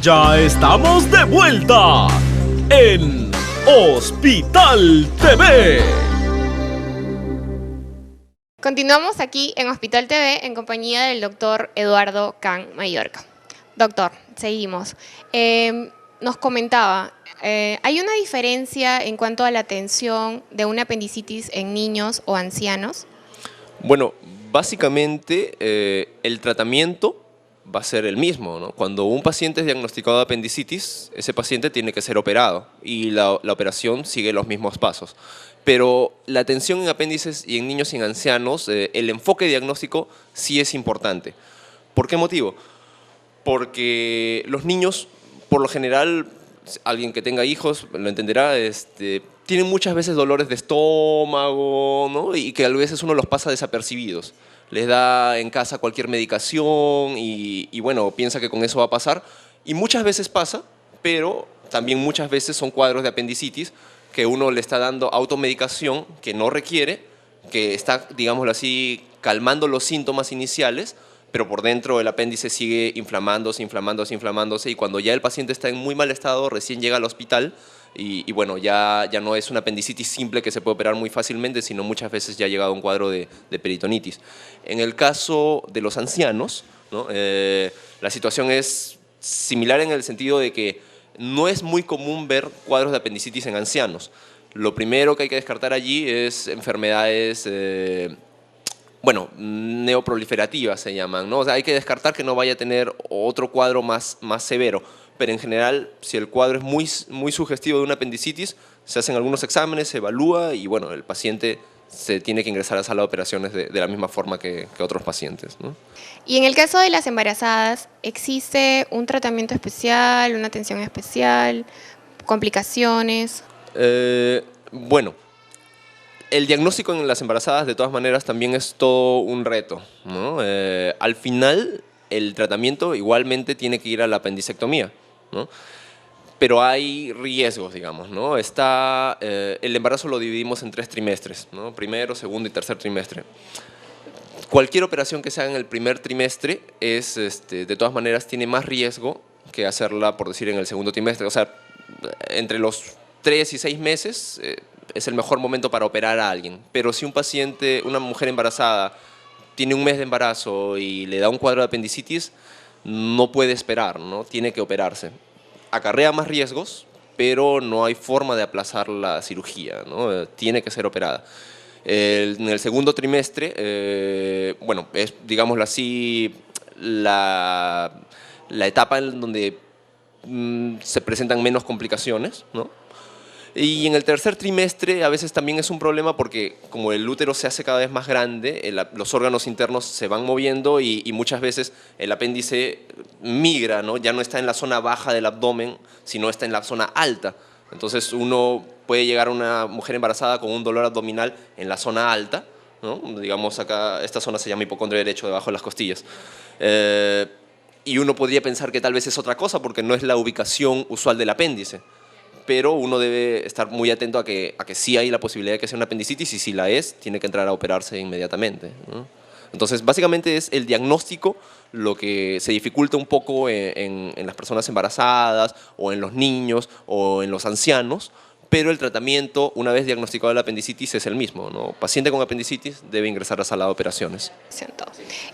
Ya estamos de vuelta en Hospital TV. Continuamos aquí en Hospital TV en compañía del doctor Eduardo Can Mallorca. Doctor, seguimos. Nos comentaba, ¿hay una diferencia en cuanto a la atención de una apendicitis en niños o ancianos? Bueno, básicamente el tratamiento va a ser el mismo, ¿no? Cuando un paciente es diagnosticado de apendicitis, ese paciente tiene que ser operado y la operación sigue los mismos pasos. Pero la atención en apéndices y en niños y en ancianos, el enfoque diagnóstico sí es importante. ¿Por qué motivo? Porque los niños, por lo general, alguien que tenga hijos lo entenderá, tienen muchas veces dolores de estómago, ¿no? Y que a veces uno los pasa desapercibidos. Les da en casa cualquier medicación y bueno, piensa que con eso va a pasar. Y muchas veces pasa, pero también muchas veces son cuadros de apendicitis que uno le está dando automedicación que no requiere, que está, digámoslo así, calmando los síntomas iniciales, pero por dentro el apéndice sigue inflamándose, y cuando ya el paciente está en muy mal estado, recién llega al hospital y bueno, ya no es una apendicitis simple que se puede operar muy fácilmente, sino muchas veces ya ha llegado a un cuadro de peritonitis. En el caso de los ancianos, ¿no? La situación es similar en el sentido de que no es muy común ver cuadros de apendicitis en ancianos. Lo primero que hay que descartar allí es enfermedades neoproliferativas se llaman, ¿no? O sea, hay que descartar que no vaya a tener otro cuadro más severo, pero en general, si el cuadro es muy sugestivo de una apendicitis, se hacen algunos exámenes, se evalúa y bueno, el paciente se tiene que ingresar a sala de operaciones de la misma forma que otros pacientes, ¿no? Y en el caso de las embarazadas, ¿existe un tratamiento especial, una atención especial, complicaciones? Bueno, el diagnóstico en las embarazadas de todas maneras también es todo un reto, ¿no? Al final el tratamiento igualmente tiene que ir a la apendicectomía, ¿no? Pero hay riesgos, digamos, ¿no? El embarazo lo dividimos en 3 trimestres, ¿no? Primero, segundo y tercer trimestre. Cualquier operación que se haga en el primer trimestre de todas maneras tiene más riesgo que hacerla, por decir, en el segundo trimestre. O sea, entre los 3 y 6 meses es el mejor momento para operar a alguien. Pero si un paciente, una mujer embarazada, tiene un mes de embarazo y le da un cuadro de apendicitis, no puede esperar, ¿no? Tiene que operarse. Acarrea más riesgos, pero no hay forma de aplazar la cirugía, ¿no? Tiene que ser operada. En el segundo trimestre, es, digámoslo así, la etapa en donde se presentan menos complicaciones, ¿no? Y en el tercer trimestre a veces también es un problema porque como el útero se hace cada vez más grande, los órganos internos se van moviendo y muchas veces el apéndice migra, ¿no? Ya no está en la zona baja del abdomen, sino está en la zona alta. Entonces uno puede llegar a una mujer embarazada con un dolor abdominal en la zona alta, ¿no? Digamos acá, esta zona se llama hipocondrio derecho, debajo de las costillas. Y uno podría pensar que tal vez es otra cosa porque no es la ubicación usual del apéndice. Pero uno debe estar muy atento a que sí hay la posibilidad de que sea una apendicitis y si la es, tiene que entrar a operarse inmediatamente, ¿no? Entonces, básicamente es el diagnóstico lo que se dificulta un poco en las personas embarazadas o en los niños o en los ancianos, pero el tratamiento, una vez diagnosticado la apendicitis, es el mismo, ¿no? Paciente con apendicitis debe ingresar a sala de operaciones.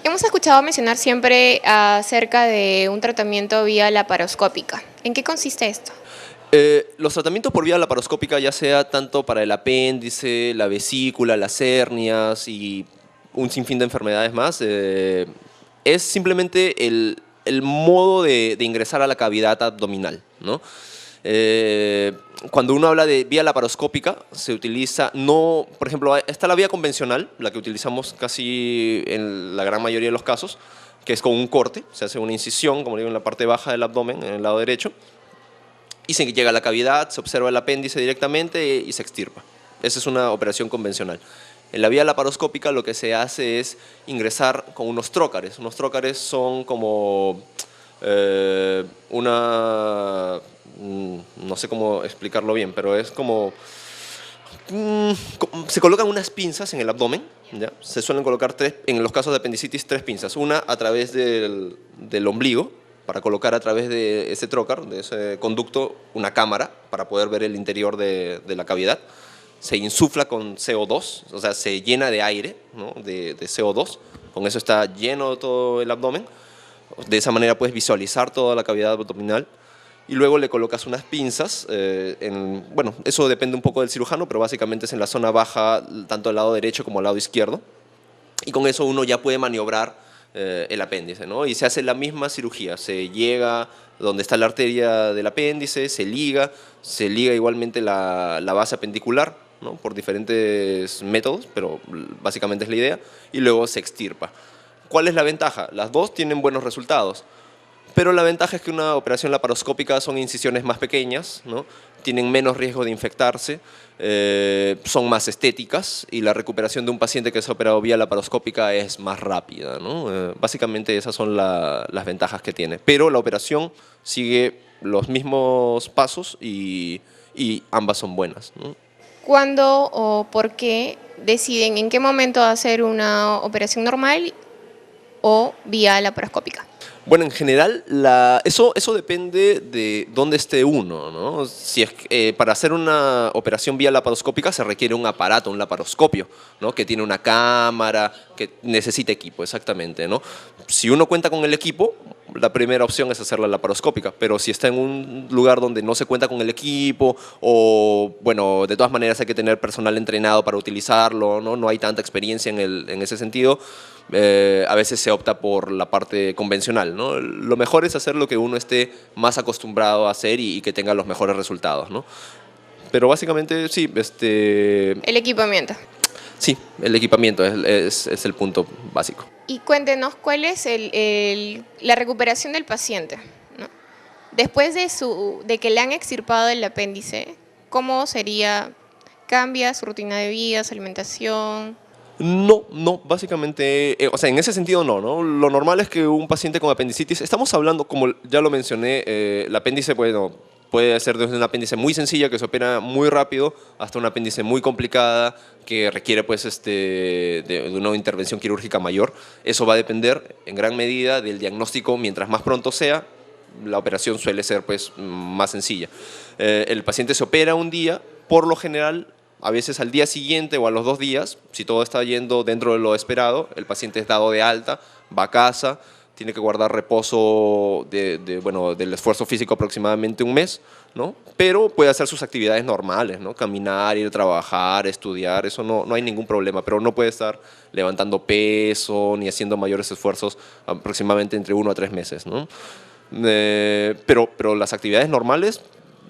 Hemos escuchado mencionar siempre acerca de un tratamiento vía laparoscópica. ¿En qué consiste esto? Los tratamientos por vía laparoscópica, ya sea tanto para el apéndice, la vesícula, las hernias y un sinfín de enfermedades más, es simplemente el modo de ingresar a la cavidad abdominal, ¿no? Cuando uno habla de vía laparoscópica, se utiliza, no, por ejemplo, está la vía convencional, la que utilizamos casi en la gran mayoría de los casos, que es con un corte, se hace una incisión, como digo, en la parte baja del abdomen, en el lado derecho, y se llega a la cavidad, se observa el apéndice directamente y se extirpa. Esa es una operación convencional. En la vía laparoscópica lo que se hace es ingresar con unos trócares. Unos trócares son como no sé cómo explicarlo bien, pero es como se colocan unas pinzas en el abdomen, ¿ya? Se suelen colocar en los casos de apendicitis 3 pinzas. Una a través del ombligo, para colocar a través de ese trocar, de ese conducto, una cámara para poder ver el interior de la cavidad. Se insufla con CO2, o sea, se llena de aire, ¿no? de CO2. Con eso está lleno todo el abdomen. De esa manera puedes visualizar toda la cavidad abdominal. Y luego le colocas unas pinzas, bueno, eso depende un poco del cirujano, pero básicamente es en la zona baja, tanto al lado derecho como al lado izquierdo. Y con eso uno ya puede maniobrar el apéndice, ¿no? Y se hace la misma cirugía, se llega donde está la arteria del apéndice, se liga igualmente la base apendicular, ¿no? Por diferentes métodos, pero básicamente es la idea, y luego se extirpa. ¿Cuál es la ventaja? Las dos tienen buenos resultados, pero la ventaja es que una operación laparoscópica son incisiones más pequeñas, ¿no? Tienen menos riesgo de infectarse, son más estéticas y la recuperación de un paciente que se ha operado vía laparoscópica es más rápida, ¿no? Básicamente esas son las ventajas que tiene, pero la operación sigue los mismos pasos y ambas son buenas, ¿no? ¿Cuándo o por qué deciden en qué momento hacer una operación normal o vía laparoscópica? Bueno, en general, eso depende de dónde esté uno, ¿no? Si es para hacer una operación vía laparoscópica se requiere un aparato, un laparoscopio, ¿no? Que tiene una cámara, que necesita equipo, exactamente, ¿no? Si uno cuenta con el equipo, la primera opción es hacer la laparoscópica, pero si está en un lugar donde no se cuenta con el equipo o, bueno, de todas maneras hay que tener personal entrenado para utilizarlo, ¿no? No hay tanta experiencia en ese sentido, a veces se opta por la parte convencional, ¿no? Lo mejor es hacer lo que uno esté más acostumbrado a hacer y que tenga los mejores resultados, ¿no? Pero básicamente sí, El equipamiento. sí, el equipamiento es el punto básico. Y cuéntenos cuál es la recuperación del paciente, ¿no? Después de que le han extirpado el apéndice, ¿cómo sería? ¿Cambia su rutina de vida, su alimentación? No, básicamente, o sea, en ese sentido no. Lo normal es que un paciente con apendicitis, estamos hablando, como ya lo mencioné, el apéndice, bueno, puede ser desde un apéndice muy sencilla que se opera muy rápido hasta un apéndice muy complicada que requiere pues, de una intervención quirúrgica mayor. Eso va a depender en gran medida del diagnóstico. Mientras más pronto sea, la operación suele ser pues, más sencilla. El paciente se opera un día, por lo general, a veces al día siguiente o a los 2 días, si todo está yendo dentro de lo esperado, el paciente es dado de alta, va a casa, tiene que guardar reposo del esfuerzo físico aproximadamente 1 mes, ¿no? Pero puede hacer sus actividades normales, ¿no? Caminar, ir a trabajar, estudiar, eso no hay ningún problema, pero no puede estar levantando peso ni haciendo mayores esfuerzos aproximadamente entre 1 a 3 meses, ¿no? Pero las actividades normales,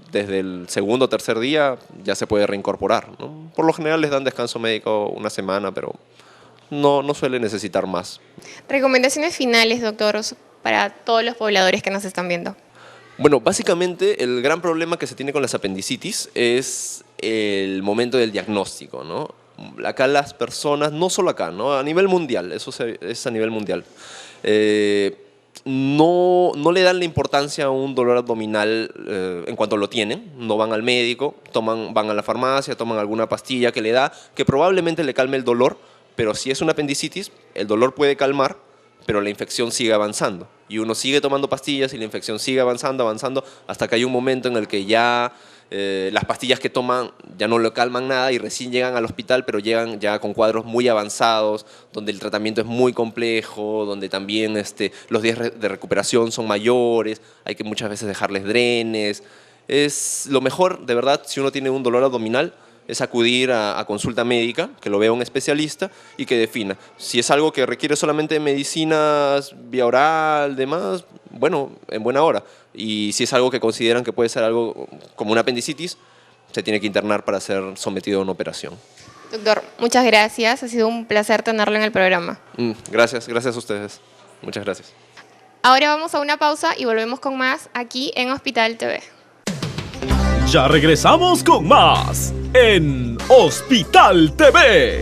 desde el 2º o 3er día ya se puede reincorporar, ¿no? Por lo general les dan descanso médico 1 semana, pero no suele necesitar más. Recomendaciones finales, doctor, para todos los pobladores que nos están viendo. Bueno, básicamente el gran problema que se tiene con las apendicitis es el momento del diagnóstico, ¿no? Acá las personas, no solo acá, ¿no? A nivel mundial, eso es a nivel mundial. No le dan la importancia a un dolor abdominal en cuanto lo tienen, no van al médico, van a la farmacia, toman alguna pastilla que le da, que probablemente le calme el dolor, pero si es una apendicitis, el dolor puede calmar, pero la infección sigue avanzando. Y uno sigue tomando pastillas y la infección sigue avanzando, hasta que hay un momento en el que ya las pastillas que toman ya no le calman nada y recién llegan al hospital, pero llegan ya con cuadros muy avanzados, donde el tratamiento es muy complejo, donde también los días de recuperación son mayores, hay que muchas veces dejarles drenes. Es lo mejor, de verdad, si uno tiene un dolor abdominal, es acudir a consulta médica, que lo vea un especialista y que defina. Si es algo que requiere solamente medicinas vía oral, demás, bueno, en buena hora. Y si es algo que consideran que puede ser algo como una apendicitis, se tiene que internar para ser sometido a una operación. Doctor, muchas gracias. Ha sido un placer tenerlo en el programa. Gracias a ustedes. Muchas gracias. Ahora vamos a una pausa y volvemos con más aquí en Hospital TV. Ya regresamos con más en Hospital TV.